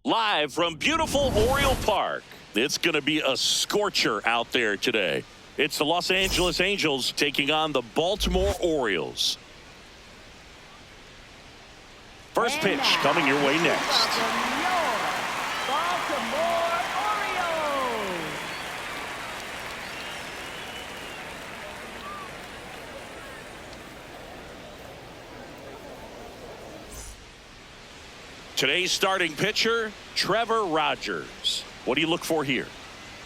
Live from beautiful Oriole Park. It's going to be a scorcher out there today. It's the Los Angeles Angels taking on the Baltimore Orioles. First pitch coming your way next. Baltimore Orioles. Today's starting pitcher, Trevor Rogers. What do you look for here?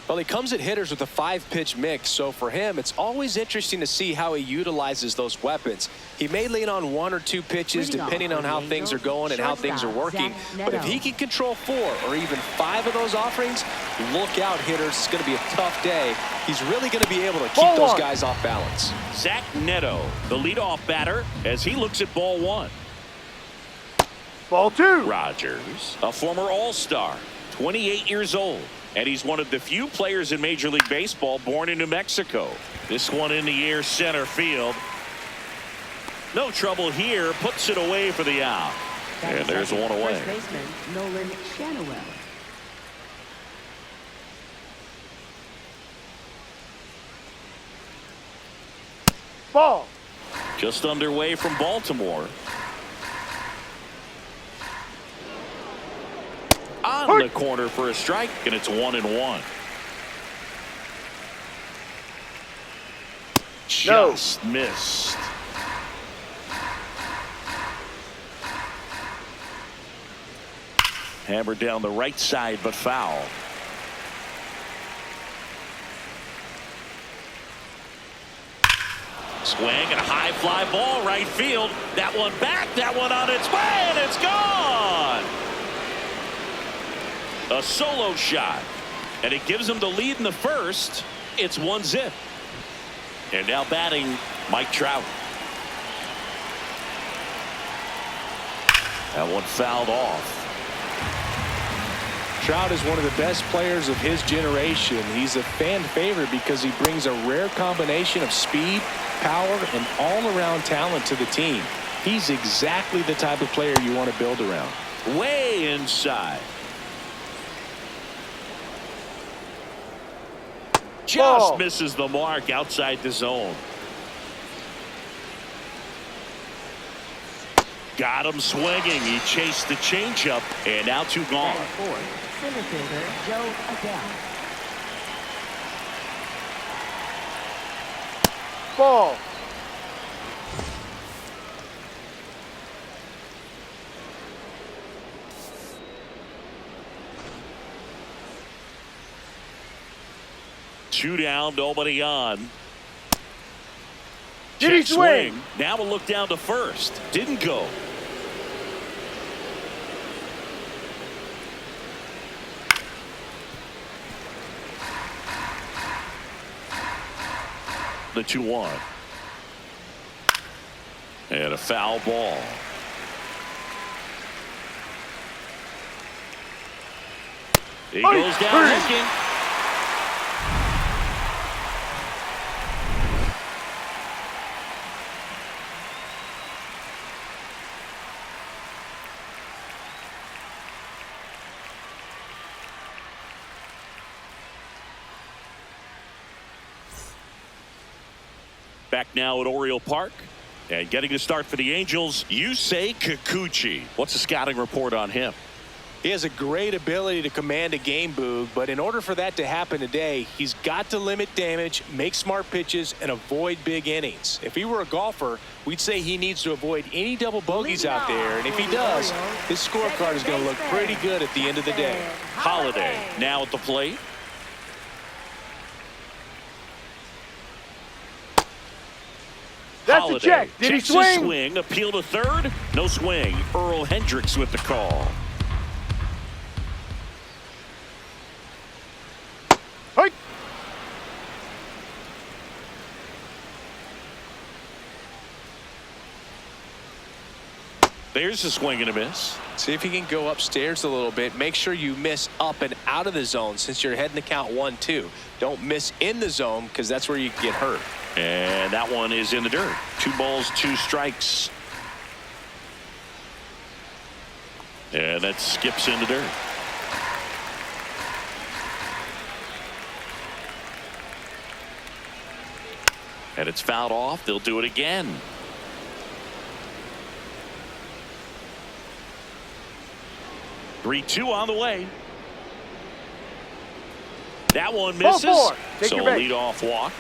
Well, he comes at hitters with a 5-pitch mix, so for him, it's always interesting to see how he utilizes those weapons. He may lean on 1 or 2 pitches depending on how things are going and how things are working, but if he can control 4 or even 5 of those offerings, look out, hitters. It's going to be a tough day. He's really going to be able to keep those guys off balance. Zach Neto, the leadoff batter, as he looks at ball 1. Ball 2. Rogers, a former All-Star, 28 years old. And he's one of the few players in Major League Baseball born in New Mexico. This one in the air, center field. No trouble here. Puts it away for the out. And there's one away. First baseman, Nolan Shanaway. Ball. Just underway from Baltimore. On the corner for a strike, and it's 1-1. Just missed. Hammered down the right side, but foul. Swing and a high fly ball right field. That one back, that one on its way, and it's gone. A solo shot, and it gives him the lead in the first. It's 1-0. And now batting, Mike Trout. That one fouled off. Trout is one of the best players of his generation. He's a fan favorite because he brings a rare combination of speed, power, and all-around talent to the team. He's exactly the type of player you want to build around. Way inside. Just misses the mark outside the zone. Got him swinging. He chased the changeup, and now 2 gone. Center fielder Joe Adele. Ball. Two down, nobody on. Did he swing? Now we'll look down to first. Didn't go. The 2-1. And a foul ball. He goes down looking. Back now at Oriole Park, and getting the start for the Angels, Yusei Kikuchi. What's the scouting report on him? He has a great ability to command a game, Boog, but in order for that to happen today, he's got to limit damage, make smart pitches, and avoid big innings. If he were a golfer, we'd say he needs to avoid any double bogeys out there, and if he does, his scorecard is going to look pretty good at the end of the day. Holiday now at the plate. That's a check. Did he swing? Swing. Appeal to third. No swing. Earl Hendricks with the call. Hey. There's a swing and a miss. See if he can go upstairs a little bit. Make sure you miss up and out of the zone since you're heading to count 1-2. Don't miss in the zone because that's where you get hurt. And that one is in the dirt. 2 balls, 2 strikes. And that skips in the dirt. And it's fouled off. They'll do it again. Three-two on the way. That one misses. So a leadoff walk.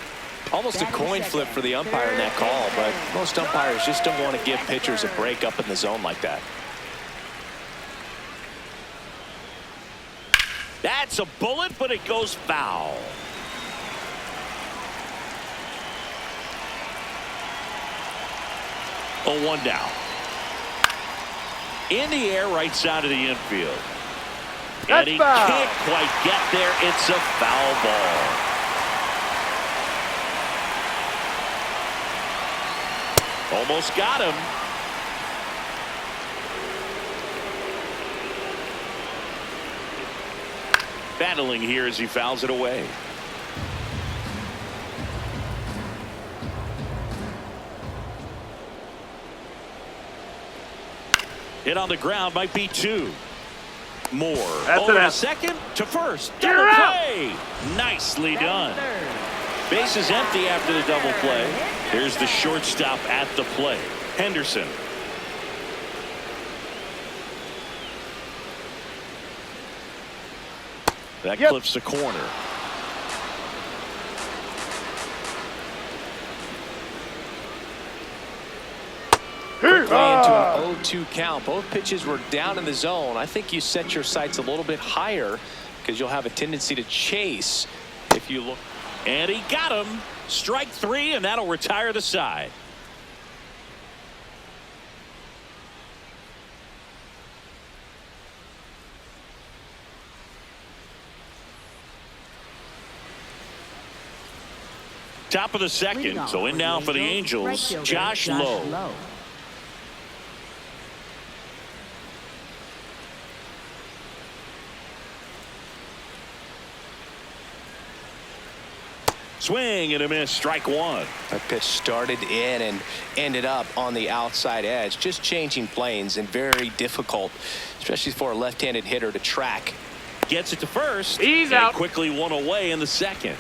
Almost a coin flip for the umpire in that call, but most umpires just don't want to give pitchers a break up in the zone like that. That's a bullet, but it goes foul. Oh, one down. In the air, right side of the infield. And he can't quite get there. It's a foul ball. Almost got him. Battling here as he fouls it away. Hit on the ground, might be two. More. Over to second, to first. Double play. Nicely done. Base is empty after the double play. Here's the shortstop at the plate, Henderson. That clips the corner. Quickly into an 0-2 count. Both pitches were down in the zone. I think you set your sights a little bit higher because you'll have a tendency to chase if you look. And he got him. Strike three, and that'll retire the side. Top of the second. So in now for the Angels, Josh Lowe. Swing and a miss, strike one. That pitch started in and ended up on the outside edge, just changing planes, and very difficult, especially for a left-handed hitter to track. Gets it to first. He's out. Quickly one away in the second.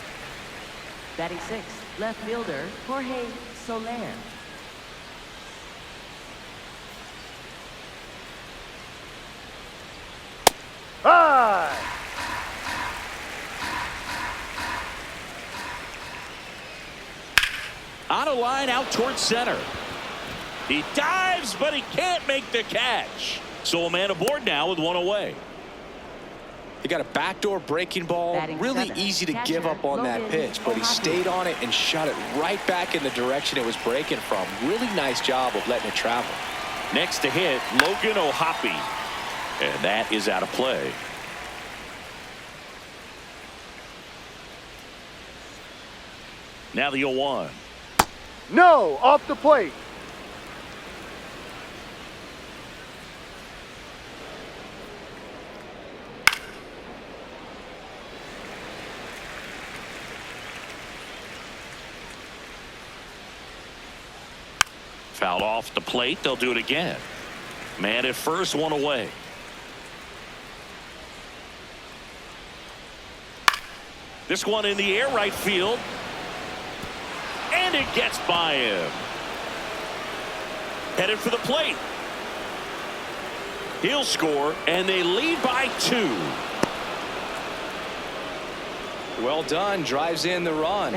Batting sixth, left fielder Jorge Soler. High. On a line out towards center. He dives, but he can't make the catch. So a man aboard now with one away. He got a backdoor breaking ball. Really easy to give up on that pitch, but he stayed on it and shot it right back in the direction it was breaking from. Really nice job of letting it travel. Next to hit, Logan O'Hoppe. And that is out of play. Now the 0-1. No, off the plate. Fouled off the plate. They'll do it again. Man at first, one away. This one in the air, right field. And it gets by him. Headed for the plate. He'll score, and they lead by 2. Well done. Drives in the run.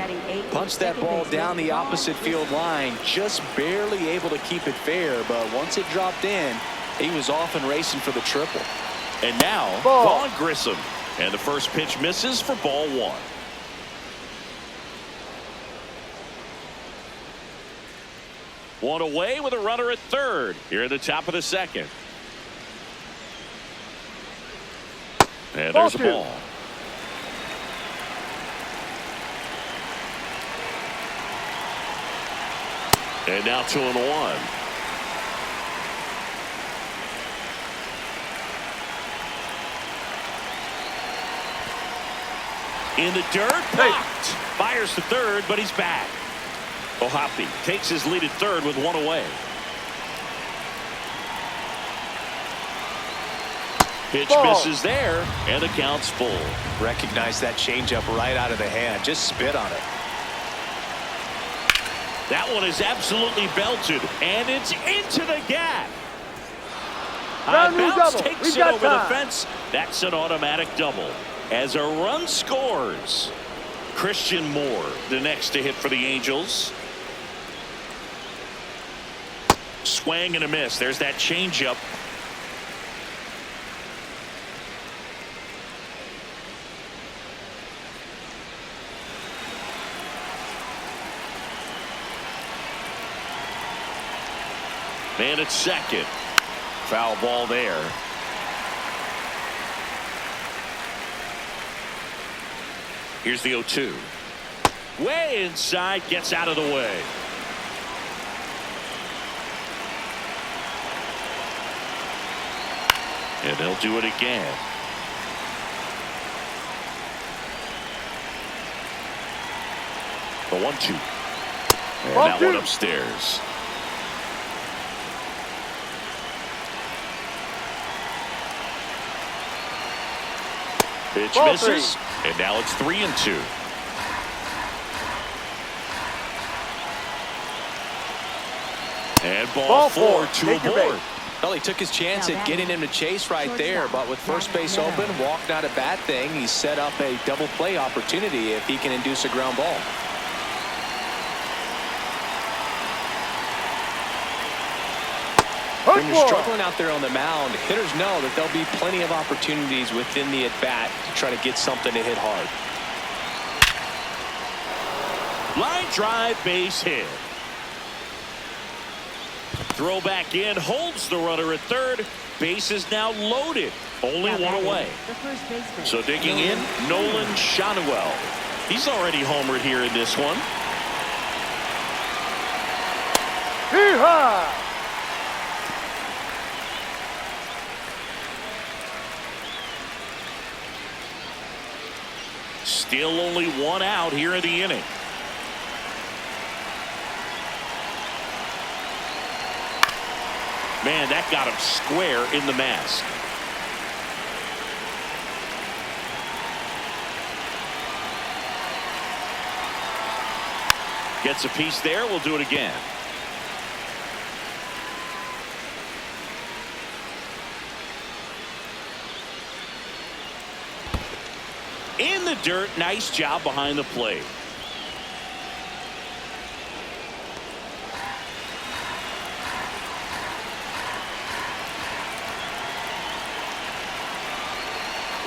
Punched that ball down the opposite field line. Just barely able to keep it fair, but once it dropped in, he was off and racing for the triple. And now, Vaughn Grissom. And the first pitch misses for ball 1. One away with a runner at third here at the top of the second. And there's a ball. And now 2-1. In the dirt, blocked. Fires to third, but he's back. O'Hoppe takes his lead at third with one away. Pitch misses there, and the count's full. Recognize that changeup right out of the hand. Just spit on it. That one is absolutely belted, and it's into the gap. Ground rule Bounce double. takes We've it got over the time. fence. That's an automatic double. As a run scores, Christian Moore, the next to hit for the Angels. Swing and a miss. There's that changeup. Man at second. Foul ball there. Here's the 0-2. Way inside, gets out of the way. And they'll do it again. The 1-2. And Ball that two. one upstairs. Pitch Ball misses. three. And now it's 3-2. And ball four, two Take your aboard. bait. Well, he took his chance at getting him to chase right there, but with first base open, walk not a bad thing. He set up a double play opportunity if he can induce a ground ball. When you're struggling out there on the mound, hitters know that there'll be plenty of opportunities within the at-bat to try to get something to hit hard. Line drive, base hit. Throw back in, holds the runner at third. Base is now loaded. Only one away. The first baseman. So digging in, Nolan Shanuel. He's already homered here in this one. Hee-haw! Still only one out here in the inning. Man, that got him square in the mask. Gets a piece there. We'll do it again. In the dirt. Nice job behind the plate.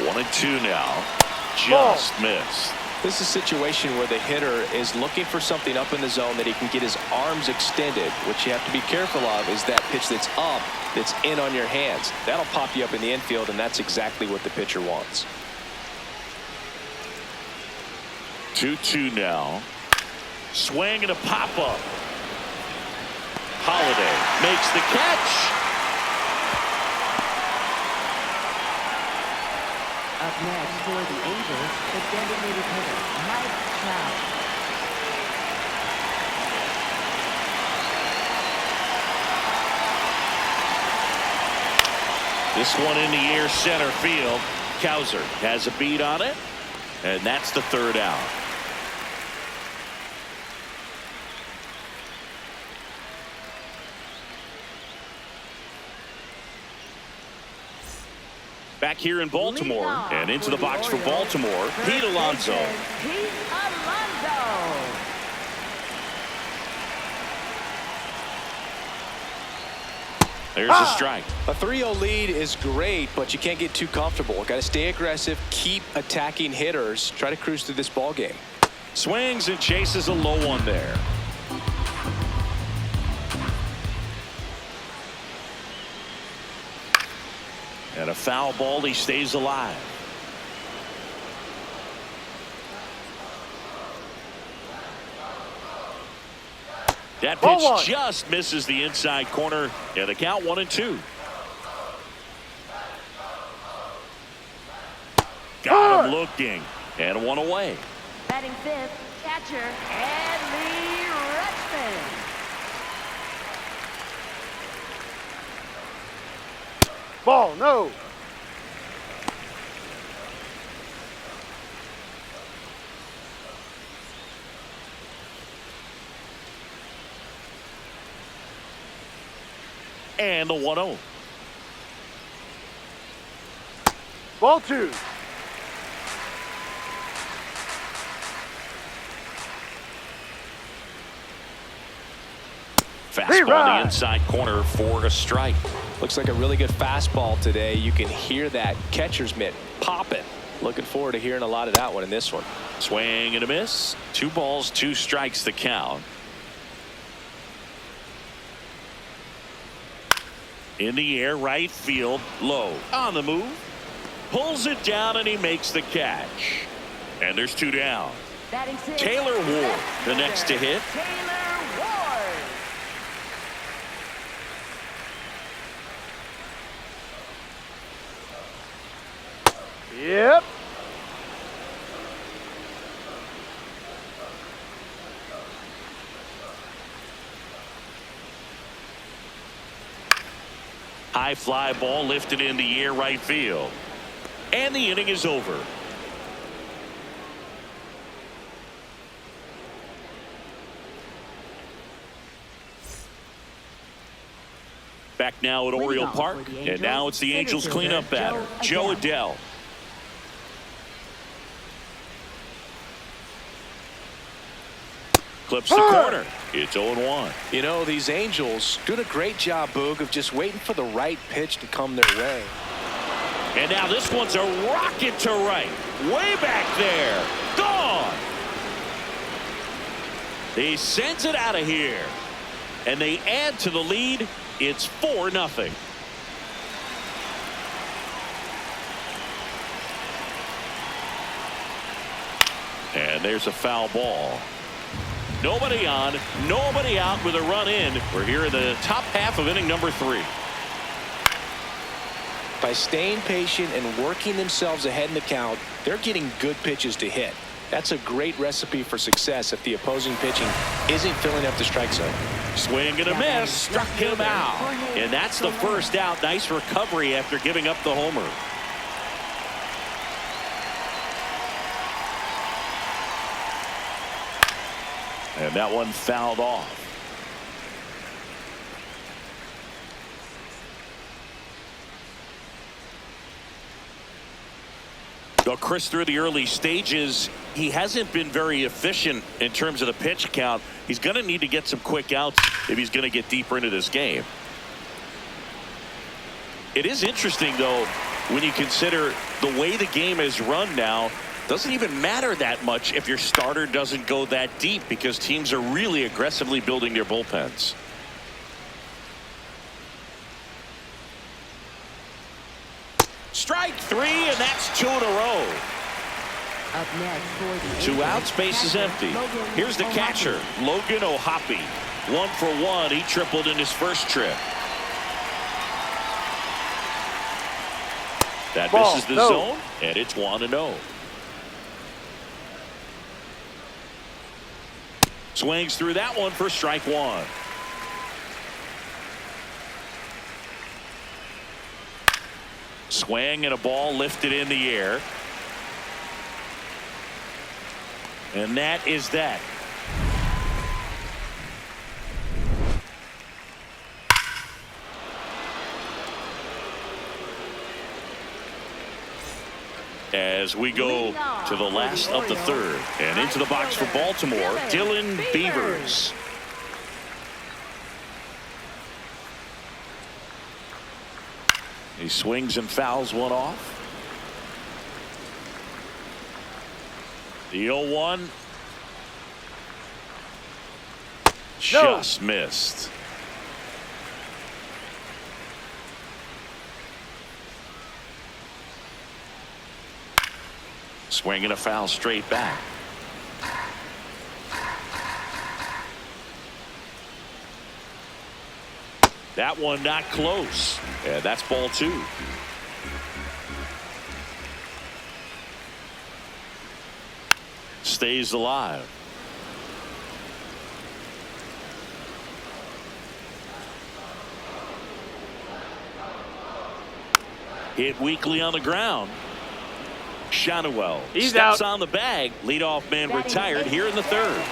One and two now. Just missed. This is a situation where the hitter is looking for something up in the zone that he can get his arms extended. What you have to be careful of is that pitch that's up, that's in on your hands. That'll pop you up in the infield, and that's exactly what the pitcher wants. 2-2 now. Swing and a pop-up. Holiday makes the catch. Up next for the Angels, the designated hitter, Mike Trout. This one in the air, center field. Cowser has a beat on it, and that's the third out. Back here in Baltimore, and into the box for Baltimore, Pete Alonso. Pete Alonso. There's a strike. A 3-0 lead is great, but you can't get too comfortable. Got to stay aggressive, keep attacking hitters, try to cruise through this ball game. Swings and chases a low one there. And a foul ball, he stays alive. That pitch just misses the inside corner, and the count 1-2. Got him looking, and one away. Batting fifth, catcher, Adley Rutschman. Ball, no. And the 1-0. Ball 2. Fastball on the inside corner for a strike. Looks like a really good fastball today. You can hear that catcher's mitt popping. Looking forward to hearing a lot of that one in this one. Swing and a miss. 2 balls, 2 strikes the count. In the air, right field, low. On the move. Pulls it down and he makes the catch. And there's 2 down. Taylor Ward, the next to hit. Taylor Ward. Yep. High fly ball lifted in the air, right field. And the inning is over. Back now at Oriole Park, and now it's the Angels cleanup batter, Joe Adell. Clips the corner. It's 0-1. You know, these Angels doing a great job, Boog, of just waiting for the right pitch to come their way. And now this one's a rocket to right. Way back there. Gone. He sends it out of here. And they add to the lead. It's 4-0. And there's a foul ball. Nobody on, nobody out with a run in. We're here in the top half of inning number 3. By staying patient and working themselves ahead in the count, they're getting good pitches to hit. That's a great recipe for success if the opposing pitching isn't filling up the strike zone. Swing and a miss, struck him out. And that's the first out. Nice recovery after giving up the homer. And that one fouled off. Well, Chris, through the early stages, he hasn't been very efficient in terms of the pitch count. He's going to need to get some quick outs if he's going to get deeper into this game. It is interesting, though, when you consider the way the game is run now. Doesn't even matter that much if your starter doesn't go that deep, because teams are really aggressively building their bullpens. Strike 3, and that's 2 in a row. Up next for the 2 Angels, outs, base is empty. Here's the catcher, Logan O'Hoppe. 1 for 1. He tripled in his first trip. That misses the zone, and it's 1-0. Swings through that one for strike 1. Swing and a ball lifted in the air. And that is that. As we go to the last of the 3rd, and into the box for Baltimore, Dylan Beavers. He swings and fouls one off. The 0-1 just missed. Swinging a foul straight back. That one not close. And that's ball 2. Stays alive. Hit weakly on the ground. Shanuel steps on the bag. Leadoff man retired here in the 3rd.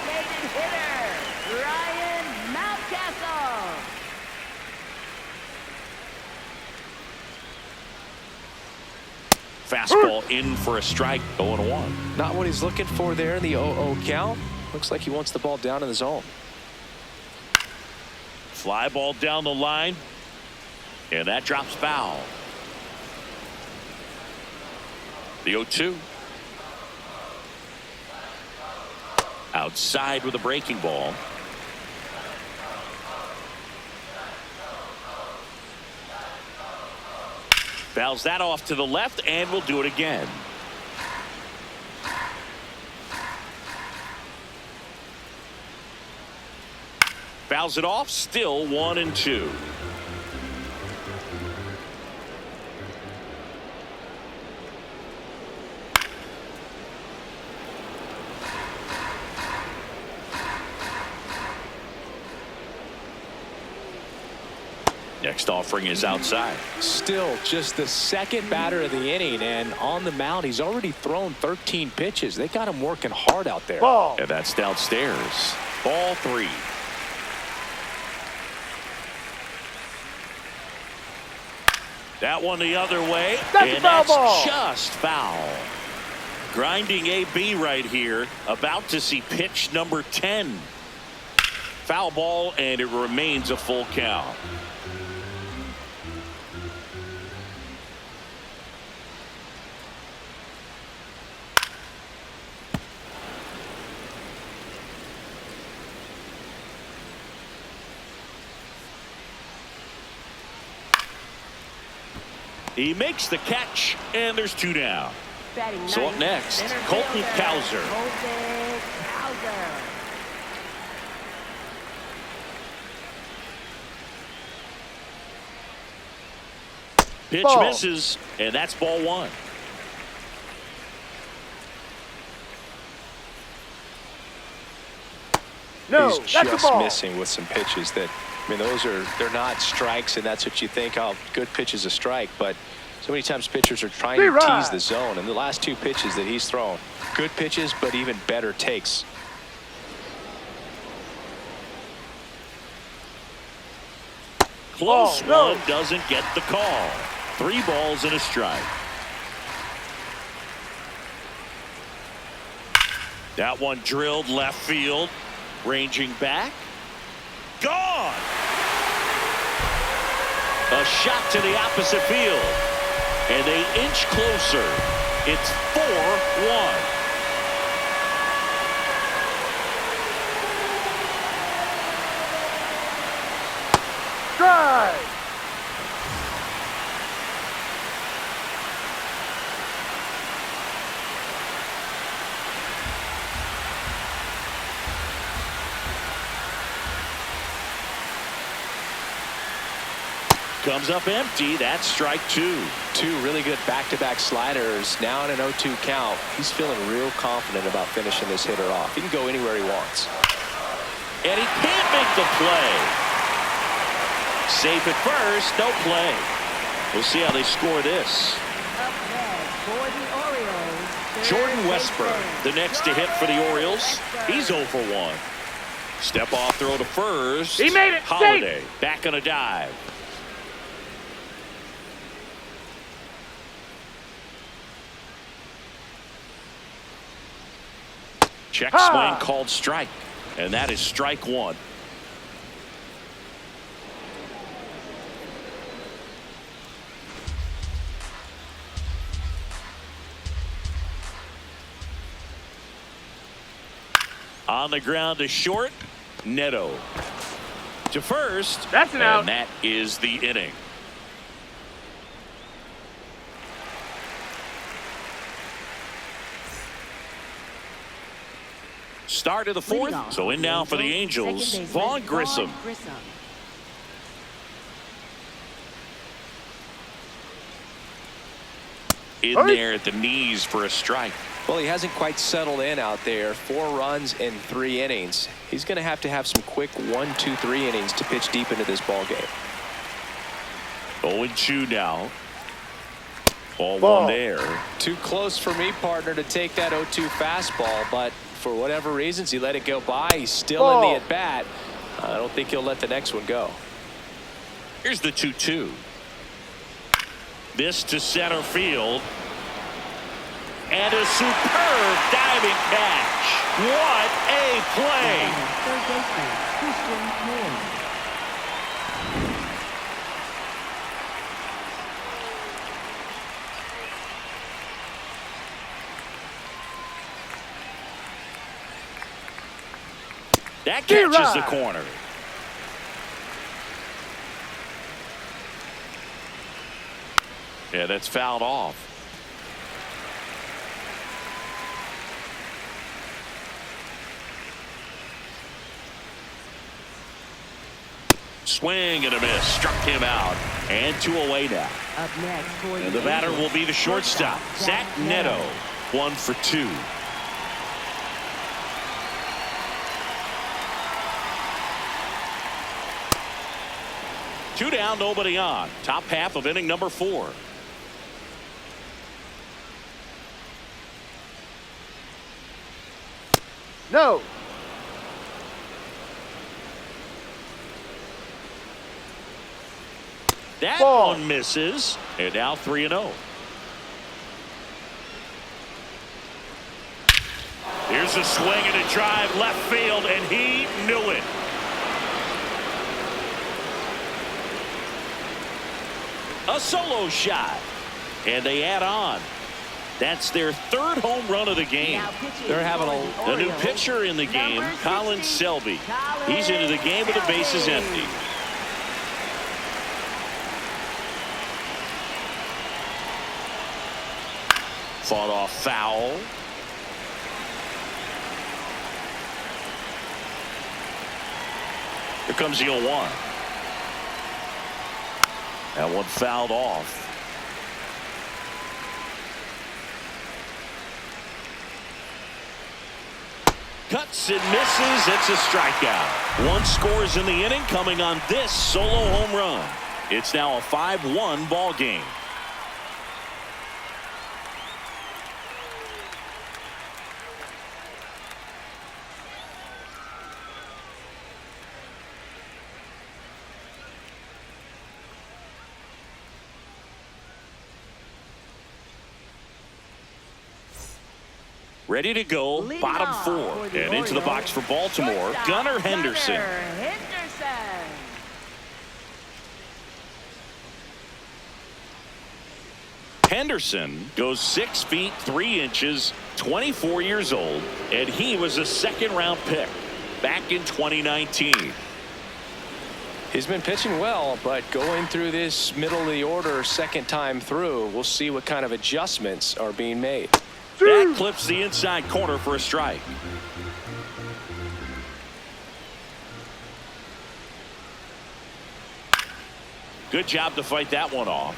Fastball in for a strike, 0-1. Not what he's looking for there in the 0-0 count. Looks like he wants the ball down in the zone. Fly ball down the line, and that drops foul. The 0-2. Outside with a breaking ball. Fouls that off to the left, and we'll do it again. Fouls it off, still 1-2. Next offering is outside. Still just the second batter of the inning, and on the mound he's already thrown 13 pitches. They got him working hard out there. Ball. And that's downstairs. Ball 3. That one the other way. That's and foul that's ball. just foul. Grinding AB right here. About to see pitch number 10. Foul ball, and it remains a full count. He makes the catch, and there's 2 down. Batting So up ninth, next, center Colton fielder, Cowser. Colton Cowser. Pitch Ball. misses, and that's ball 1. No, He's that's a just ball. missing with some pitches that, I mean, they're not strikes, and that's what you think, oh, good pitch is a strike, but so many times pitchers are trying to tease the zone, and the last 2 pitches that he's thrown, good pitches, but even better takes. Close no. one, doesn't get the call. 3 balls and a strike. That one drilled left field. Ranging back. Gone! A shot to the opposite field. And they inch closer. It's 4-1. Drive. Comes up empty. That's strike 2. 2 really good back-to-back sliders. Now in an 0-2 count. He's feeling real confident about finishing this hitter off. He can go anywhere he wants. And he can't make the play. Safe at first, no play. We'll see how they score this. Up next for the Orioles, Jordan third Westburg, baseman, the next to hit for the Jordan Orioles. Westburg. He's 0 for 1. Step off throw to first. He made it. Holiday back on a dive. Check swing called strike. And that is strike 1. On the ground to short. Neto. To first. That's an out. And that is the inning. Start of the 4th. So in now for the Angels, Vaughn Grissom. In there at the knees for a strike. Well, he hasn't quite settled in out there. 4 runs in 3 innings. He's going to have some quick 1, 2, 3 innings to pitch deep into this ball game. 0-2 now. Ball 1 there. Too close for me, partner, to take that 0-2 fastball, but for whatever reasons, he let it go by. He's still in the at-bat. I don't think he'll let the next one go. Here's the 2-2. This to center field. And a superb diving catch. What a play. Third baseman, Christian Moore. That catches the corner. Yeah, that's fouled off. Swing and a miss. Struck him out. And 2 away now. Up next for And the batter will be the shortstop, Zach Neto. 1 for 2. Two down, nobody on. Top half of inning number 4. No. That Ball. one misses. And now 3-0. Here's a swing and a drive left field, and he knew it. A solo shot. And they add on. That's their 3rd home run of the game. They're having The new pitcher in the game, Colin Selby. He's into the game with the bases empty. Fought off foul. Here comes the 0-1. That one fouled off. Cuts and misses. It's a strikeout. 1 scores in the inning coming on this solo home run. It's now a 5-1 ball game. Ready to go, Leading bottom off 4. for the And into the box for Baltimore, Shortstop, Gunnar Henderson. Henderson. Henderson goes 6 feet 3 inches, 24 years old, and he was a 2nd-round pick back in 2019. He's been pitching well, but going through this middle of the order 2nd time through, we'll see what kind of adjustments are being made. That clips the inside corner for a strike. Good job to fight that one off.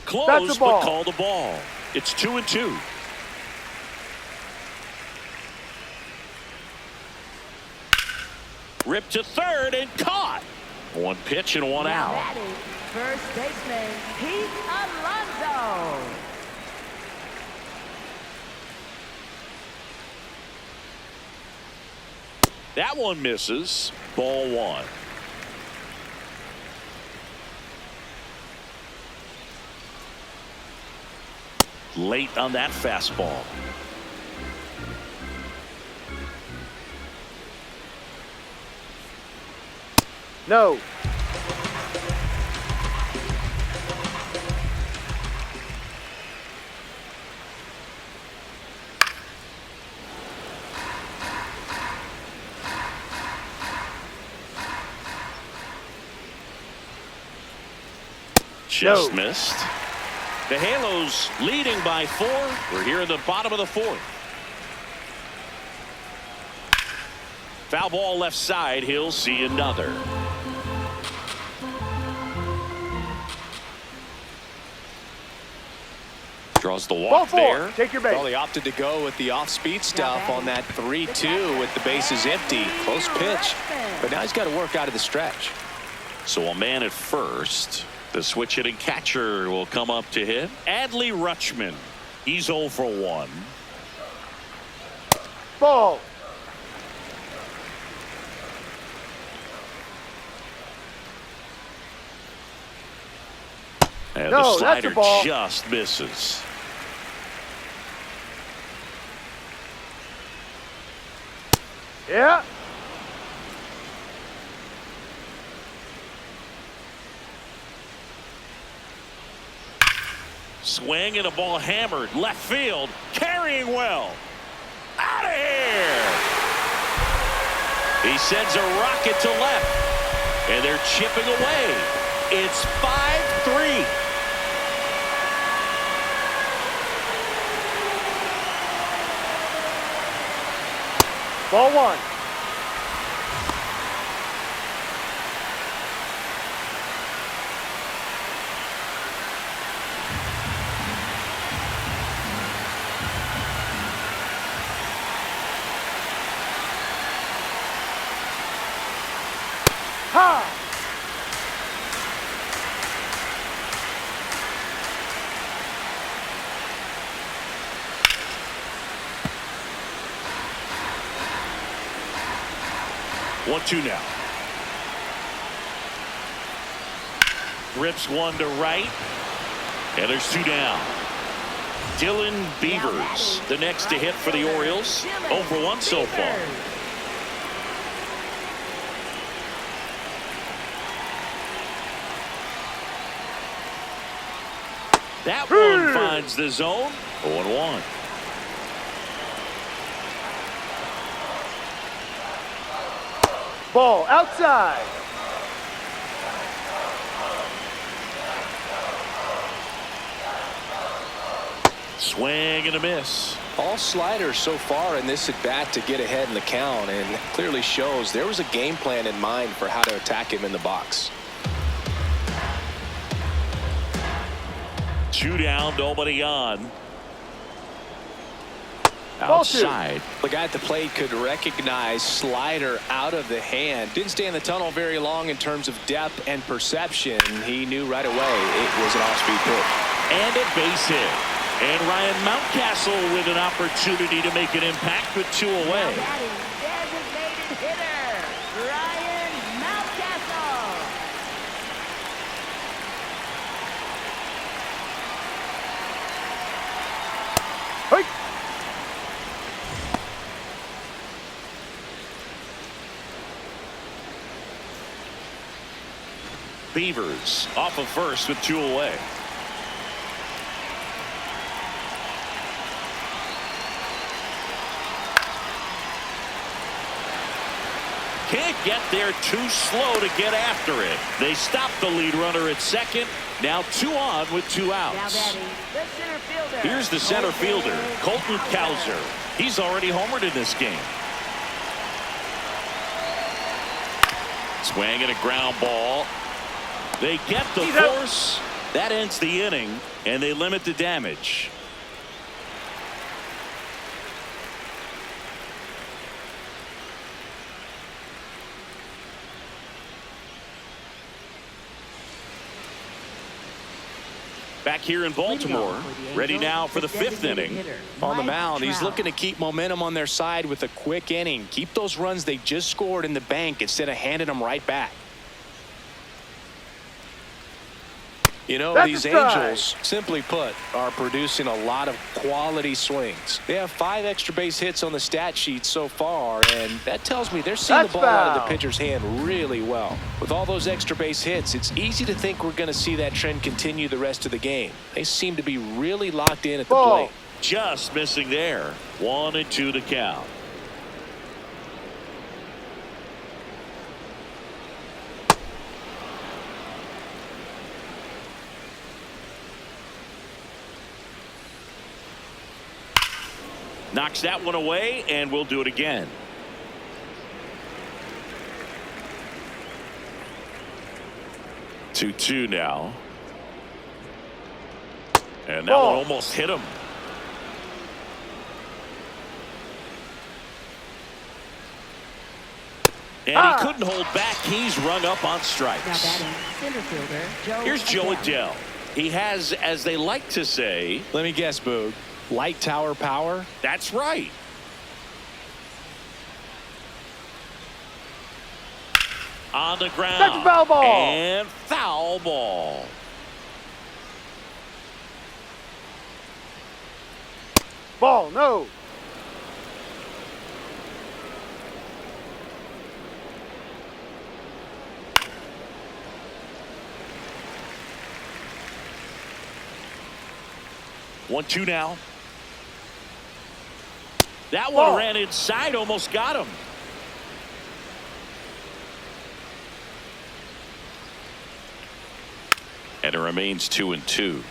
Close, but called a ball. It's 2-2. Ripped to third and caught. 1 pitch and 1 Now out. batting, first baseman, Pete Alonso. That one misses. Ball 1. Late on that fastball. No. Just missed. The Halos leading by 4. We're here in the bottom of the 4th. Foul ball left side. He'll see another. Draws the walk there. Take your base. Well, he opted to go with the off-speed stuff on that 3-2 with the bases empty. Close pitch, but now he's got to work out of the stretch. So a man at first. The switch hitting catcher will come up to hit. Adley Rutschman. He's 0 for 1. Ball. And No, the that's a slider ball. just misses. Yeah. Swing and a ball hammered left field, carrying well. Out of here. He sends a rocket to left, and they're chipping away. It's 5-3. Ball one. Ha! One, two now. Rips one to right. And there's two down. Dylan Beavers, the next to hit for the Orioles. 0 for 1 so far. That one finds the zone. 0-1. Ball outside. Swing and a miss. All sliders so far in this at bat to get ahead in the count, and clearly shows there was a game plan in mind for how to attack him in the box. Two down, nobody on. Outside. The guy at the plate could recognize slider out of the hand. Didn't stay in the tunnel very long in terms of depth and perception. He knew right away it was an off-speed pitch. And a base hit. And Ryan Mountcastle with an opportunity to make an impact with two away. That is designated hitter, Ryan Mountcastle. Hey. Beavers off of first with two away. Can't get there, too slow to get after it. They stop the lead runner at second. Now 2 on with 2 outs. Now batting, the center fielder. Here's the center fielder, Colton Cowser. He's already homered in this game. Swing and a ground ball. They get the force. That ends the inning, and they limit the damage. Back here in Baltimore, ready now for the 5th inning. On the mound, he's looking to keep momentum on their side with a quick inning. Keep those runs they just scored in the bank instead of handing them right back. You know, these Angels, simply put, are producing a lot of quality swings. They have 5 extra base hits on the stat sheet so far, and that tells me they're seeing the ball out of the pitcher's hand really well. With all those extra base hits, it's easy to think we're going to see that trend continue the rest of the game. They seem to be really locked in at the plate. Just missing there. 1-2 to count. Knocks that one away, and we'll do it again. Two now. And that one almost hit him. And he couldn't hold back. He's rung up on strikes. Now batting, center fielder, Joe Here's Joe Adele. Adele. He has, as they like to say, let me guess, Boog, light tower power? That's right. On the ground. That's a foul ball. And foul ball. Ball, no. One, two now. That Ball. one ran inside, almost got him. And it remains 2-2.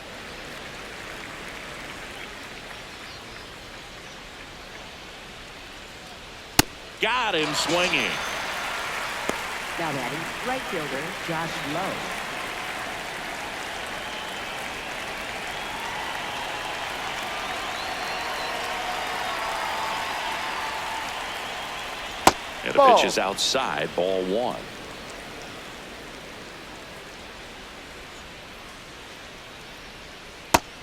Got him swinging. Now batting, right fielder Josh Lowe. And the Ball. pitch is outside, ball one.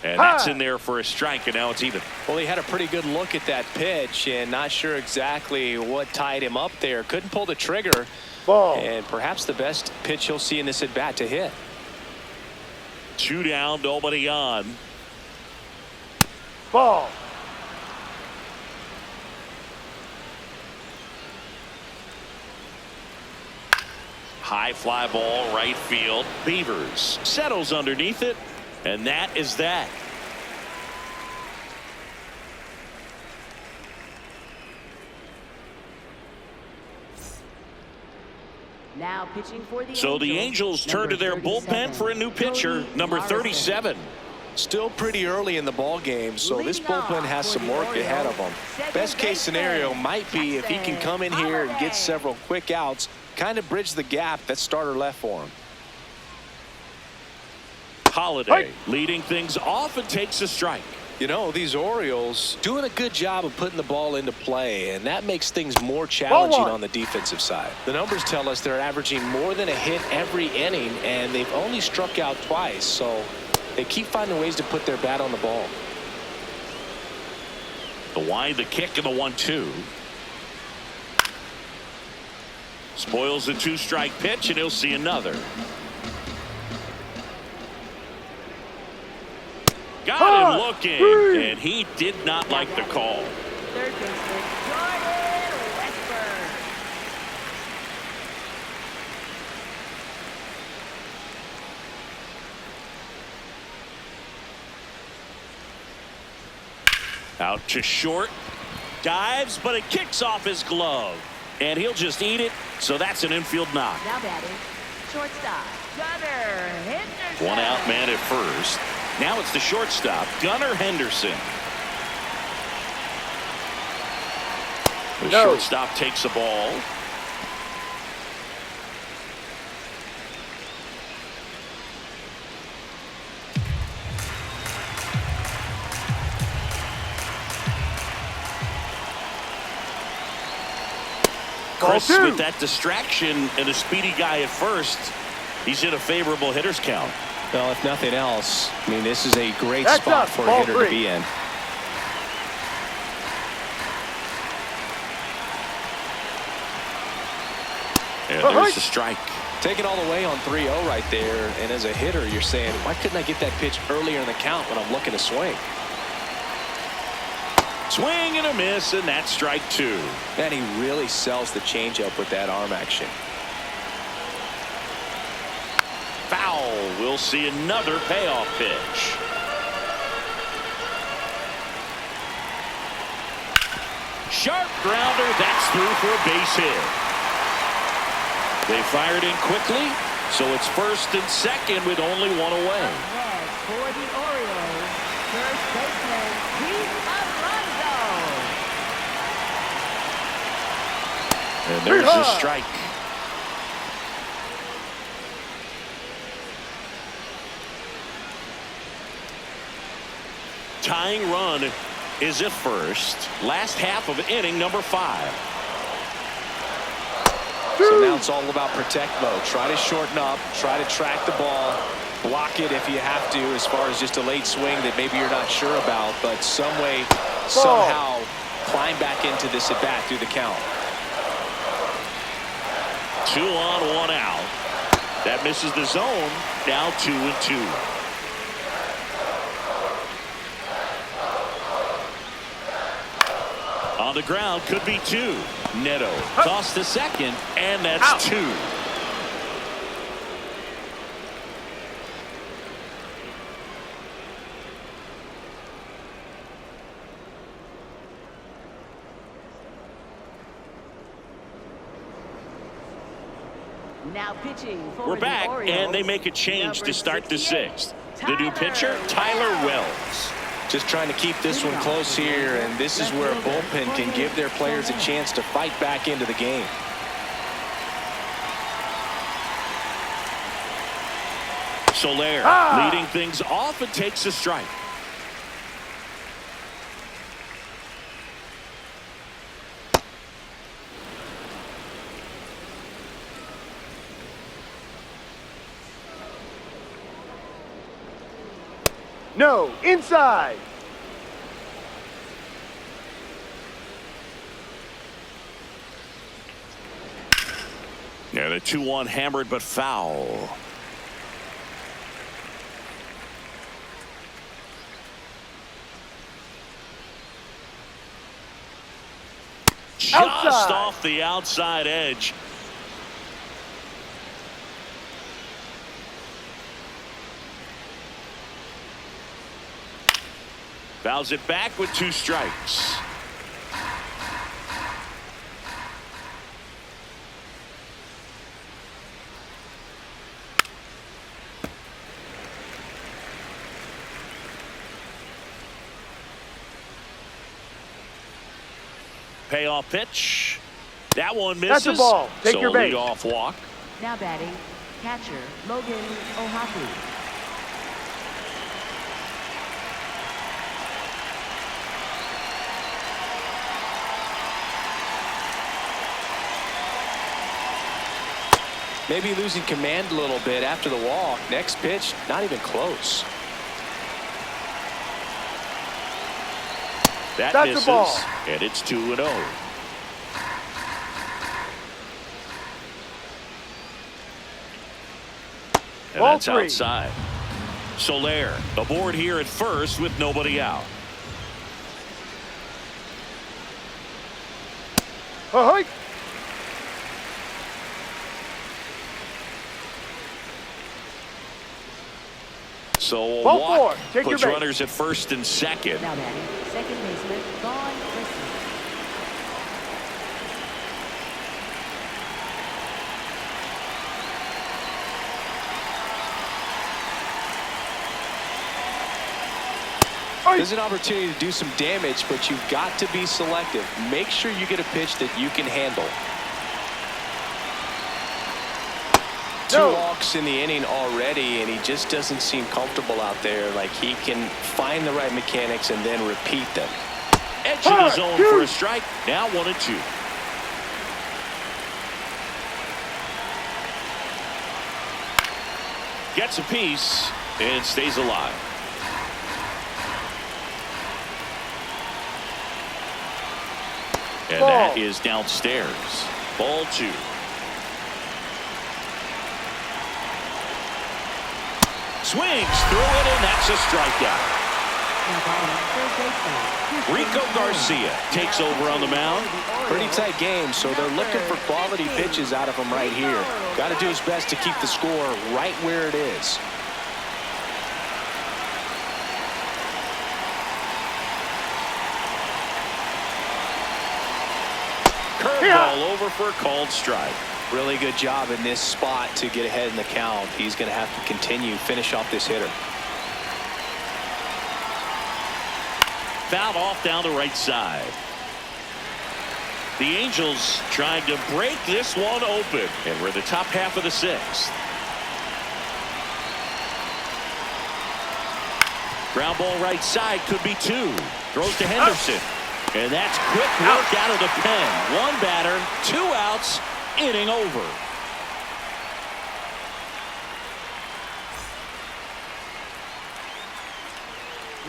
And that's in there for a strike, and now it's even. Well, he had a pretty good look at that pitch and not sure exactly what tied him up there. Couldn't pull the trigger. Ball. And perhaps the best pitch he'll see in this at bat to hit. 2 down, nobody on. Ball. High fly ball, right field. Beavers settles underneath it, and that is that. Now pitching for the So the Angels turn to their bullpen for a new pitcher, number 37. Still pretty early in the ball game, so this bullpen has some work ahead of them. Best case scenario might be if he can come in here and get several quick outs, kind of bridge the gap that starter left for him. Holiday leading things off and takes a strike. You know, these Orioles doing a good job of putting the ball into play, and that makes things more challenging on the defensive side. The numbers tell us they're averaging more than a hit every inning, and they've only struck out twice, so they keep finding ways to put their bat on the ball. The wind, the kick, and the 1-2. Spoils the 2-strike pitch, and he'll see another. Got him looking, and he did not like the call. Third baseman Jordan Westburg. Out to short. Dives, but it kicks off his glove. And he'll just eat it, so that's an infield knock. Now batting, shortstop Gunnar Henderson. One out man at first. Now it's the shortstop, Gunnar Henderson. The shortstop takes the ball. Chris, with that distraction and a speedy guy at first, he's in a favorable hitter's count. Well, if nothing else, I mean, this is a great spot for a hitter to be in. And there's the strike. Take it all the way on 3-0 right there. And as a hitter, you're saying, why couldn't I get that pitch earlier in the count when I'm looking to swing? Swing and a miss, and that's strike 2. Man, he really sells the changeup with that arm action. Foul. We'll see another payoff pitch. Sharp grounder. That's through for a base hit. They fired in quickly, so it's first and second with only one away. Ahead for the Orioles, first baseman Pete Alonso. And there's the strike. Tying run is at first. Last half of inning number 5. So now it's all about protect mode. Try to shorten up, try to track the ball, block it if you have to, as far as just a late swing that maybe you're not sure about, but some way, somehow climb back into this at bat through the count. 2 on, 1 out. That misses the zone. Now 2-2. On the ground, could be 2. Neto tossed to second, and that's 2. Now pitching for We're back, the Orioles, and they make a change to start the 68, 6th. The new pitcher, Tyler Wells. Just trying to keep this one close here, and this is where a bullpen can give their players a chance to fight back into the game. Soler leading things off and takes a strike. No, inside. Yeah, the 2-1 hammered but foul. Just off the outside edge. Fouls it back with 2 strikes. Payoff pitch. That one misses. That's a ball. Take so your base. leadoff walk. Now batting, catcher Logan O'Hoppe. Maybe losing command a little bit after the walk. Next pitch, not even close. That's misses, a ball. and it's 2-0. And Ball that's 3. outside. Soler aboard here at first with nobody out. Ahoy. So a Ball walk 4. Take your puts base. runners at first and second. Now batting, second baseman Vaughn Christie. There's an opportunity to do some damage, but you've got to be selective. Make sure you get a pitch that you can handle. No. 2 walks in the inning already, and he just doesn't seem comfortable out there. Like he can find the right mechanics and then repeat them. Edge of the zone for a strike. Now 1-2. Gets a piece and stays alive. And Ball. that is downstairs. Ball 2. Swings through it, and that's a strikeout. Now batting, third baseman Rico Garcia takes over on the mound. Pretty tight game, so they're looking for quality pitches out of him right here. Got to do his best to keep the score right where it is. Curveball over for a called strike. Really good job in this spot to get ahead in the count. He's going to have to finish off this hitter. Fouled off down the right side. The Angels trying to break this one open, and we're in the top half of the 6th. Ground ball right side, could be 2. Throws to Henderson. And that's quick work out of the pen. 1 batter, 2 outs, inning over.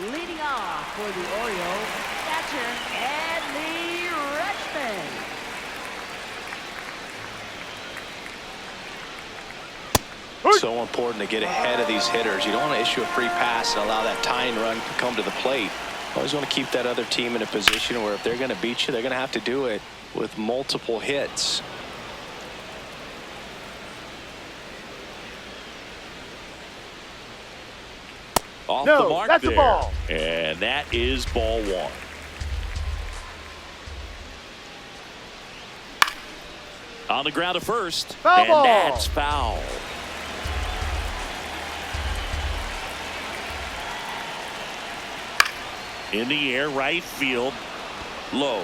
leading off for the Orioles, catcher Andy Richmond. So important to get ahead of these hitters. You don't want to issue a free pass and allow that tying run to come to the plate. Always want to keep that other team in a position where if they're going to beat you, they're going to have to do it with multiple hits. Off No, the mark that's there. a ball. And that is ball one. On the ground to first. Foul and ball. That's foul. In the air, right field. Low.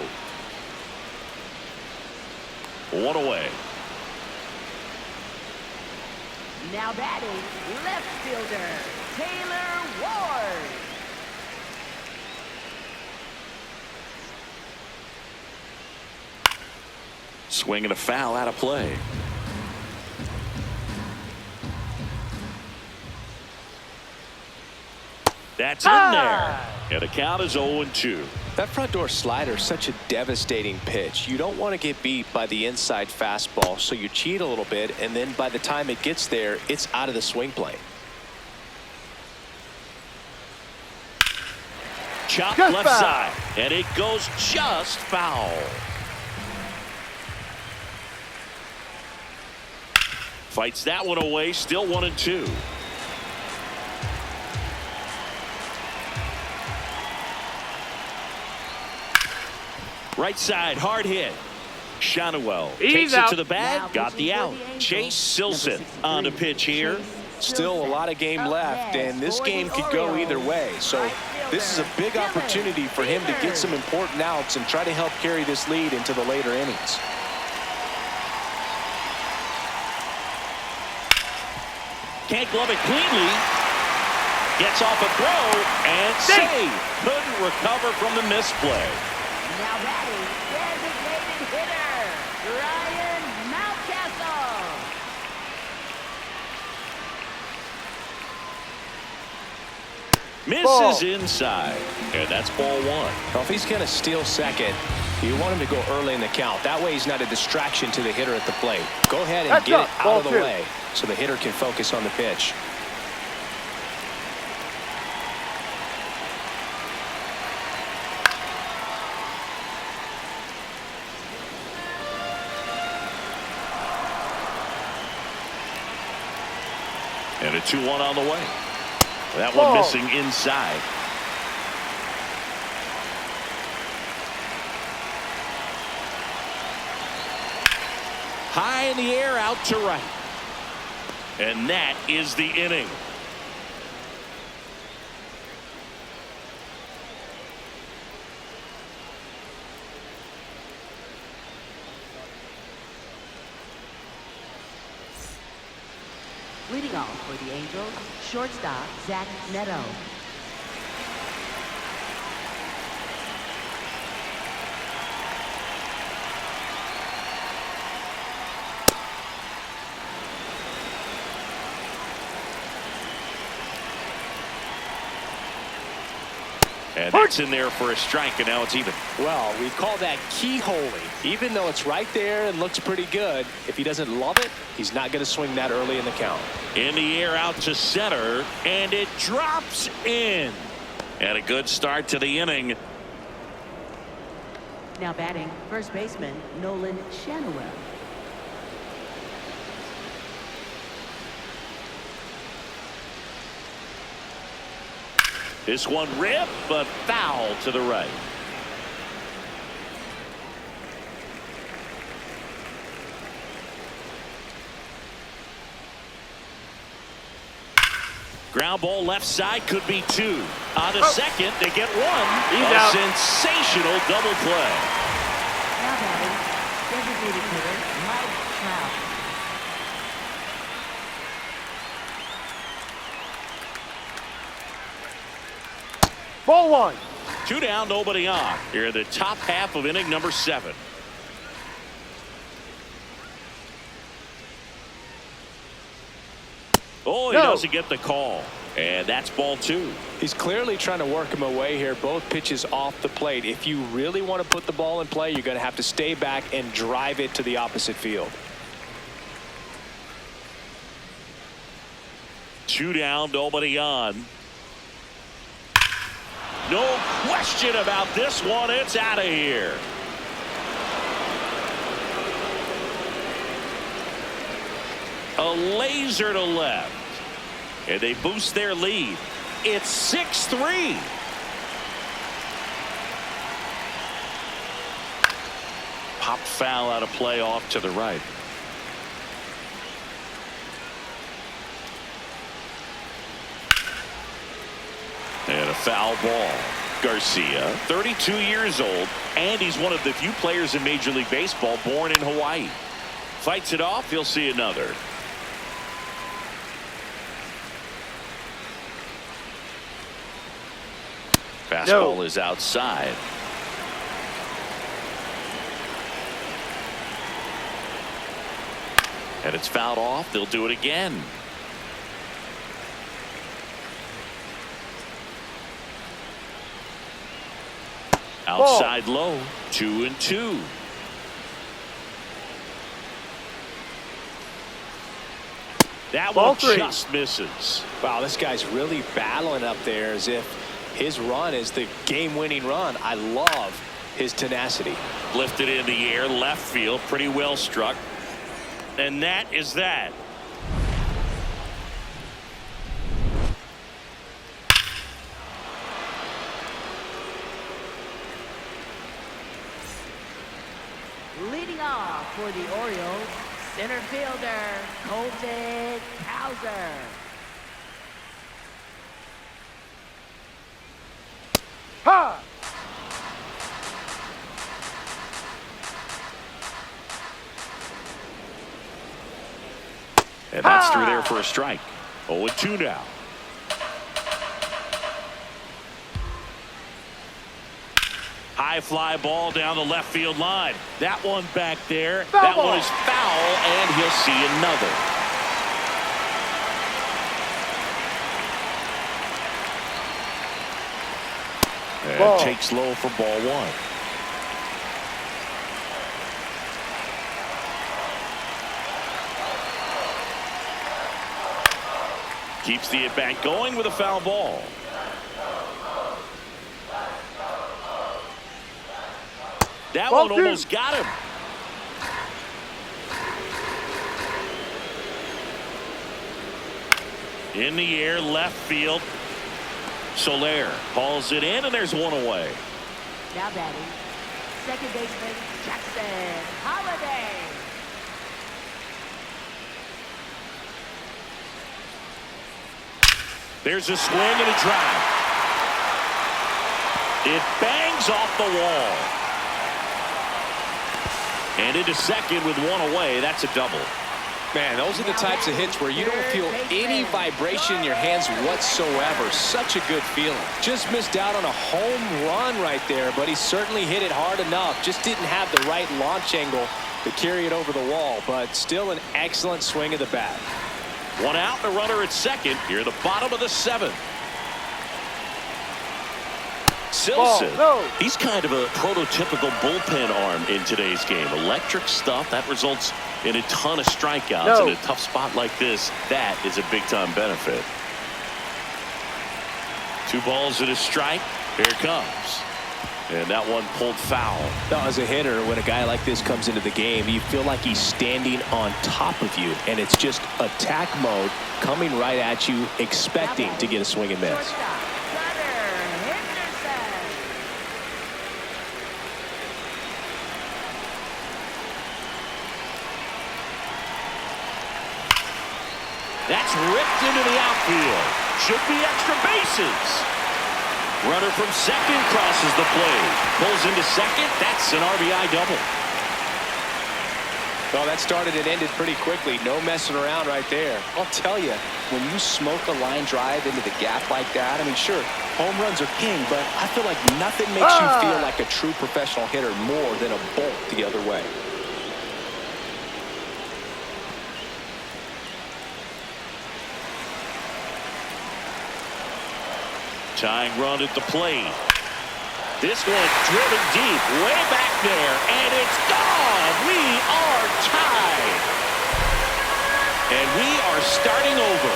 One away. Now batting, left fielder, Taylor Ward. Swinging a foul out of play. That's in there. And the count is 0-2. That front door slider is such a devastating pitch. You don't want to get beat by the inside fastball, so you cheat a little bit, and then by the time it gets there, it's out of the swing plane. Chop Just left foul. side, and it goes just foul. Fights that one away, still 1-2. Right side, hard hit. Shanuel takes it out. to the bag, Now got the pitching for out. the Angels, Chase number Silson 63, on the pitch here. Chase Still a lot of game Up left, next and this for game the could go Orioles, either way. So right this is a fielder, big Dylan opportunity for him to get some important outs and try to help carry this lead into the later innings. Can't glove it cleanly. Gets off a throw and save. Couldn't recover from the misplay. Now batting, designated hitter, Ryan Mountcastle. Misses inside. And that's ball one. Well, if he's going to steal second, you want him to go early in the count. That way he's not a distraction to the hitter at the plate. Go ahead and That's get up. it out Ball of the two. way so the hitter can focus on the pitch. And a 2-1 on the way. That Ball. one missing inside. High in the air, out to right. And that is the inning. Leading off for the Angels, shortstop Zach Neto. And that's in there for a strike, and now it's even. Well, we call that keyholing. Even though it's right there and looks pretty good, if he doesn't love it, he's not going to swing that early in the count. In the air, out to center, and it drops in. And a good start to the inning. Now batting, first baseman Nolan Shanuel. This one ripped, but foul to the right. Ground ball left side, could be two. On to second, they get one. He's a out. sensational double play. Now batting, designated hitter Mike Trout. Ball one. 2 down, nobody on. Here in the top half of inning number 7. Oh, he No. doesn't get the call. And that's ball 2. He's clearly trying to work him away here. Both pitches off the plate. If you really want to put the ball in play, you're going to have to stay back and drive it to the opposite field. 2 down, nobody on. No question about this one. It's out of here. A laser to left. And they boost their lead. It's 6-3. Pop foul out of play off to the right. And a foul ball. Garcia, 32 years old, and he's one of the few players in Major League Baseball born in Hawaii. Fights it off, he'll see another. Fastball is outside. And it's fouled off. They'll do it again. Outside low. 2-2. That one just misses. Wow, this guy's really battling up there as if his run is the game-winning run. I love his tenacity. Lifted in the air, left field, pretty well struck. And that is that. Leading off for the Orioles, center fielder, Colton Hauser. Ha! And that's through there for a strike. 0-2 now. High fly ball down the left field line. That one back there. That one is foul, and he'll see another. And takes low for ball one. Keeps the at-bat going with a foul ball. That one almost got him. In the air, left field. Soler hauls it in, and there's one away. Now batting, second baseman Jackson Holiday. There's a swing and a drive. It bangs off the wall. And into second with one away. That's a double. Man, those are the types of hits where you don't feel any vibration in your hands whatsoever. Such a good feeling. Just missed out on a home run right there, but he certainly hit it hard enough. Just didn't have the right launch angle to carry it over the wall, but still an excellent swing of the bat. One out, the runner at second. Here at the bottom of the seventh. Silson, he's kind of a prototypical bullpen arm in today's game. Electric stuff that results in a ton of strikeouts in a tough spot like this. That is a big-time benefit. 2 balls and a strike. Here it comes. And that one pulled foul. Now, as a hitter, when a guy like this comes into the game, you feel like he's standing on top of you, and it's just attack mode coming right at you, expecting to get a swing and miss. That's ripped into the outfield. Should be extra bases. Runner from second crosses the plate. Pulls into second. That's an RBI double. Well, that started and ended pretty quickly. No messing around right there. I'll tell you, when you smoke a line drive into the gap like that, I mean, sure, home runs are king, but I feel like nothing makes you feel like a true professional hitter more than a bolt the other way. Tying run at the plate. This one driven deep, way back there, and it's gone. We are tied. And we are starting over.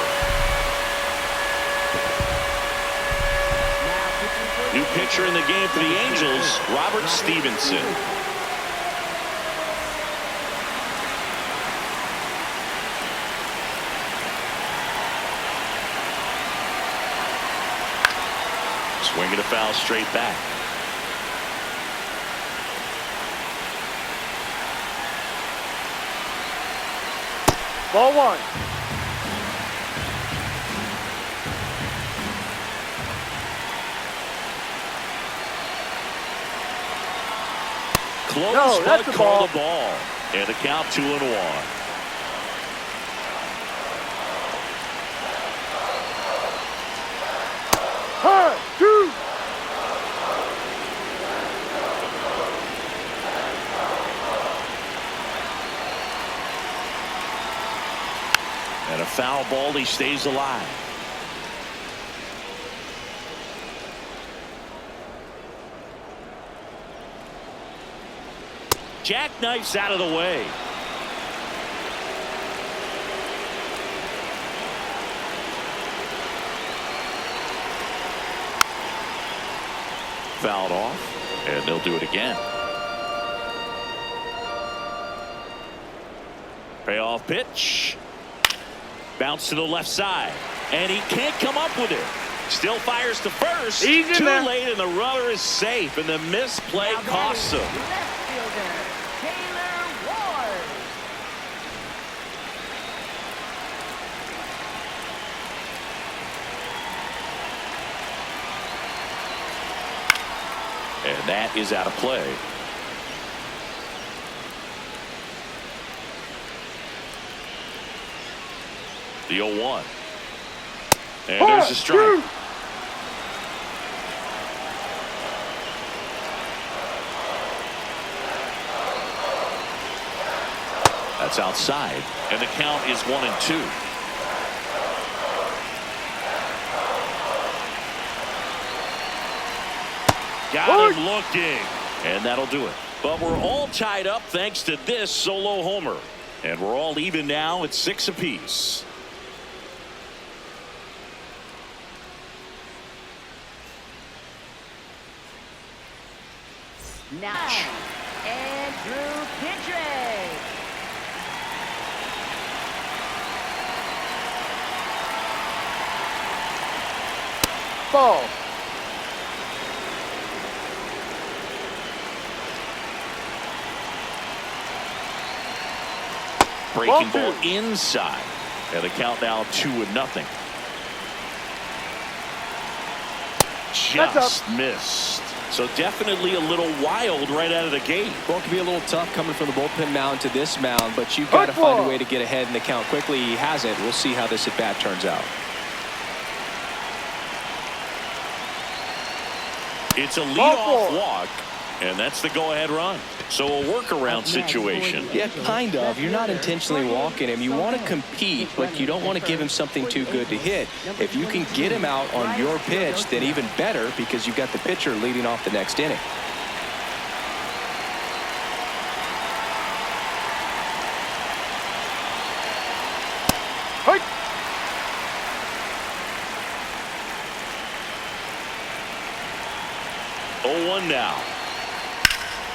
New pitcher in the game for the Angels, Robert Stevenson. Swinging a foul straight back. Ball one. Close, No, that's but the call ball. the ball. And the count 2-1. High, two. And a foul ball, he stays alive. Jackknifes out of the way. Fouled off, and they'll do it again. Payoff pitch. Bounce to the left side, and he can't come up with it. Still fires to first. He's in Too there. late, and the runner is safe, and the misplay costs him. Left fielder, Taylor Ward. And that is out of play. The 0-1. And there's a strike. That's outside, and the count is 1-2. Got him looking, and that'll do it. But we're all tied up thanks to this solo homer, and we're all even now at 6 apiece. Now, Andrew Kittredge. Ball. Breaking ball Ball inside, and the count now 2-0. That's Just missed. So definitely a little wild right out of the gate. Well, it can be a little tough coming from the bullpen mound to this mound, but you've got to find a way to get ahead in the count quickly. He hasn't. We'll see how this at bat turns out. It's a leadoff walk, and that's the go-ahead run. So a workaround situation. Yeah, kind of. You're not intentionally walking him. You want to compete, but you don't want to give him something too good to hit. If you can get him out on your pitch, then even better, because you've got the pitcher leading off the next inning. Hey. 0-1 now.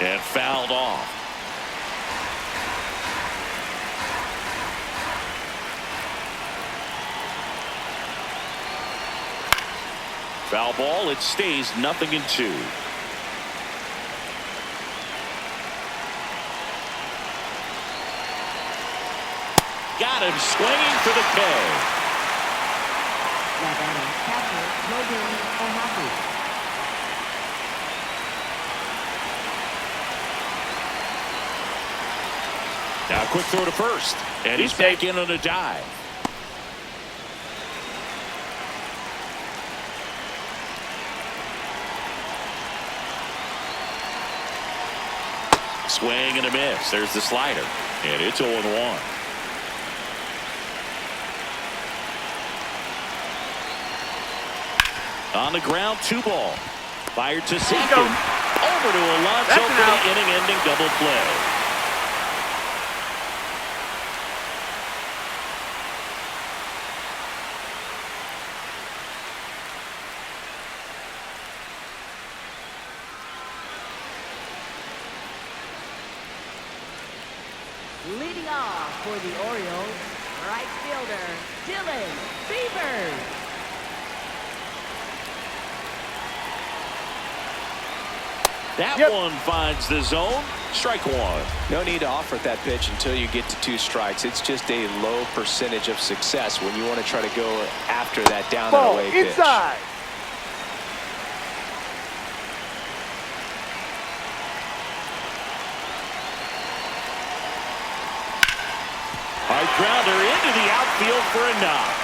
And fouled off. Foul ball. It stays 0-2. Got him swinging for the K. Now batting, catcher, Logan O'Happy. Now quick throw to first, and he's back in on a dive. Swing and a miss. There's the slider, and it's 0-1. On the ground, 2 ball. Fired to second. Over to Alonso for the inning-ending double play. Leading off for the Orioles, right fielder, Dylan Beavers. That one finds the zone. Strike one. No need to offer that pitch until you get to 2 strikes. It's just a low percentage of success when you want to try to go after that down Ball and away pitch. inside. Hard grounder into the outfield for a knock.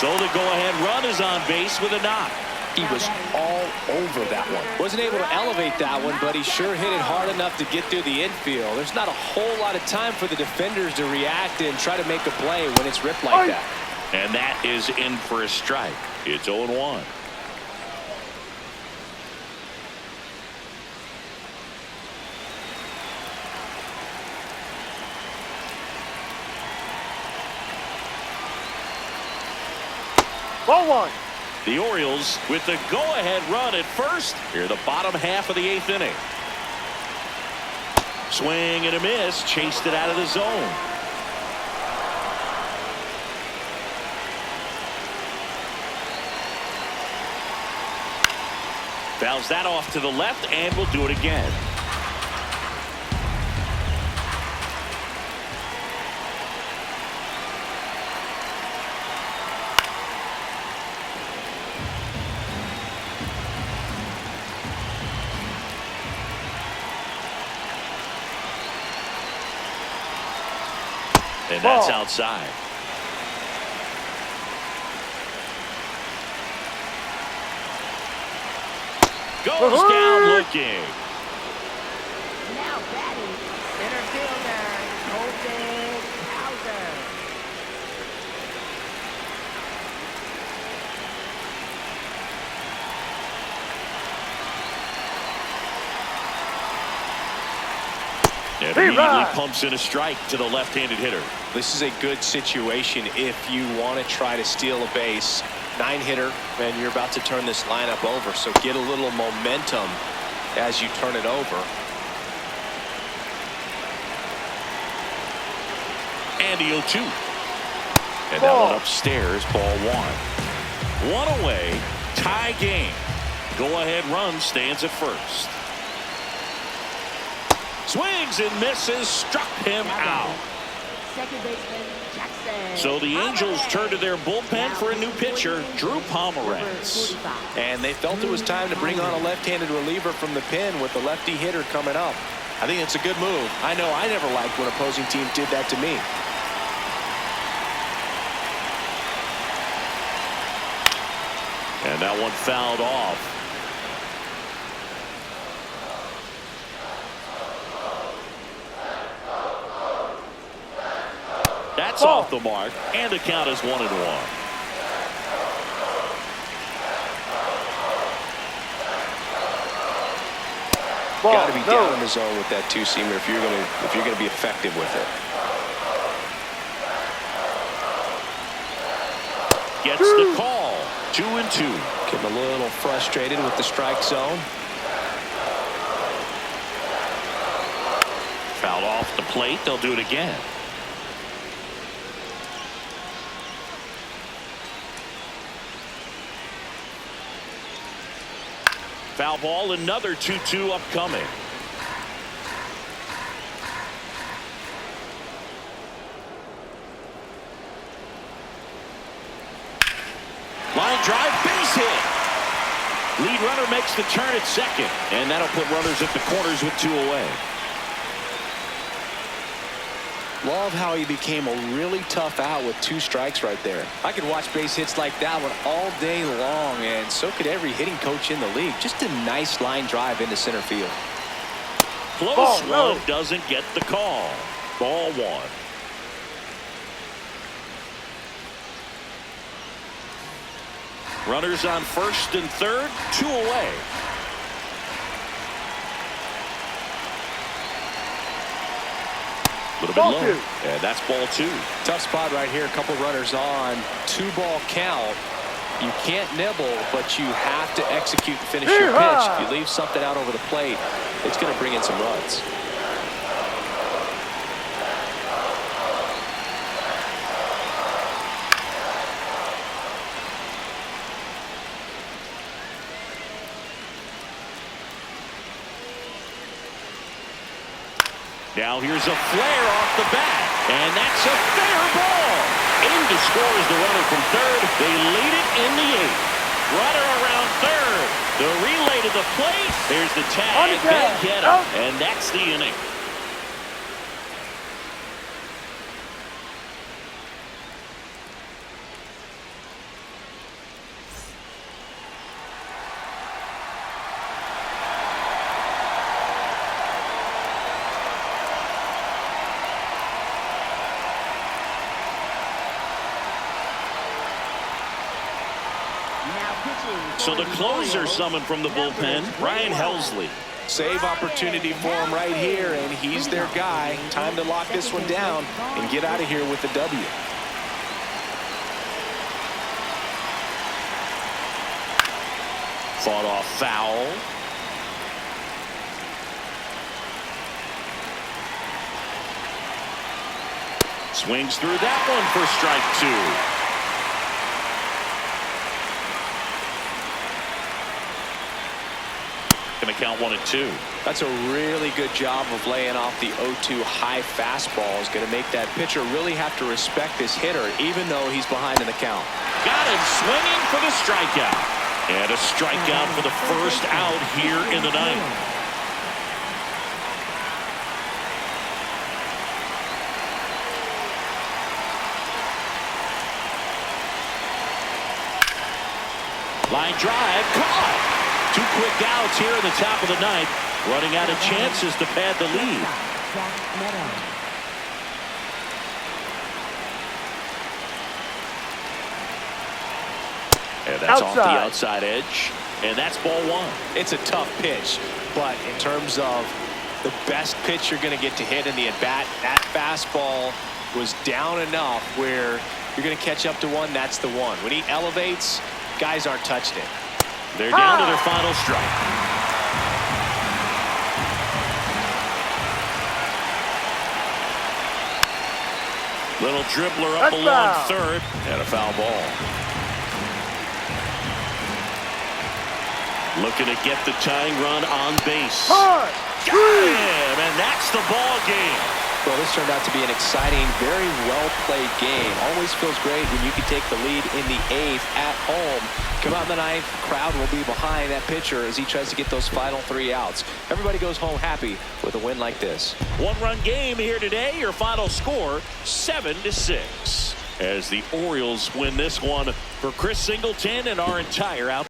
So the go-ahead run is on base with a knock. He was all over that one. Wasn't able to elevate that one, but he sure hit it hard enough to get through the infield. There's not a whole lot of time for the defenders to react and try to make a play when it's ripped like that. And that is in for a strike. It's 0-1. Ball 1. The Orioles with the go-ahead run at first here the bottom half of the 8th inning. Swing and a miss, chased it out of the zone. Fouls that off to the left and will do it again. And that's outside. Goes down looking. Now batting, center fielder, Colton Hauser. And immediately pumps in a strike to the left-handed hitter. This is a good situation if you want to try to steal a base. 9-hitter, and you're about to turn this lineup over, so get a little momentum as you turn it over. And the 0-2. And that one upstairs, ball 1. 1 away, tie game. Go-ahead run stands at first. Swings and misses, struck him out. Second baseman, Jackson. So the Angels turn to their bullpen for a new pitcher, Drew Pomeranz. And they felt it was time to bring on a left-handed reliever from the pen with the lefty hitter coming up. I think it's a good move. I know I never liked when opposing teams did that to me. And that one fouled off. That's off the mark, and the count is 1-1. Got to be down in the zone with that 2-seamer if you're gonna be effective with it. Gets the call. 2-2. Getting a little frustrated with the strike zone. Fouled off the plate. They'll do it again. Foul ball, another 2-2 upcoming. Line drive, base hit. Lead runner makes the turn at second, and that'll put runners at the corners with 2 away. Love how he became a really tough out with 2 strikes right there. I could watch base hits like that one all day long, and so could every hitting coach in the league. Just a nice line drive into center field. Close one, doesn't get the call. Ball 1. Runners on first and third, 2 away. A little bit low. And that's ball 2. Tough spot right here. A couple runners on. 2-ball count. You can't nibble, but you have to execute and finish your pitch. If you leave something out over the plate, it's going to bring in some runs. Now here's a flare off the bat, and that's a fair ball. In to score is the runner from third. They lead it in the 8th. Runner around third. The relay to the plate. There's the tag. They get him, and that's the inning. So the closer summoned from the bullpen, Ryan Helsley. Save opportunity for him right here, and he's their guy. Time to lock this one down and get out of here with the W. Fought off foul. Swings through that one for strike 2. Going to count 1-2. That's a really good job of laying off the 0-2 high fastball. Is going to make that pitcher really have to respect this hitter, even though he's behind in the count. Got him swinging for the strikeout. And a strikeout for the first out here in the 9th. Line drive caught. 2 quick outs here in the top of the 9th. Running out of chances to pad the lead. And that's off the outside edge. And that's ball 1. It's a tough pitch, but in terms of the best pitch you're going to get to hit in the at-bat, that fastball was down enough where you're going to catch up to one. That's the one. When he elevates, guys aren't touching it. They're down to their final strike. Little dribbler up along third, and a foul ball. Looking to get the tying run on base. Got him, and that's the ball game. Well, this turned out to be an exciting, very well-played game. Always feels great when you can take the lead in the 8th at home. Come out in the 9th, crowd will be behind that pitcher as he tries to get those final 3 outs. Everybody goes home happy with a win like this. 1-run game here today. Your final score, 7-6. As the Orioles win this one. For Chris Singleton and our entire out.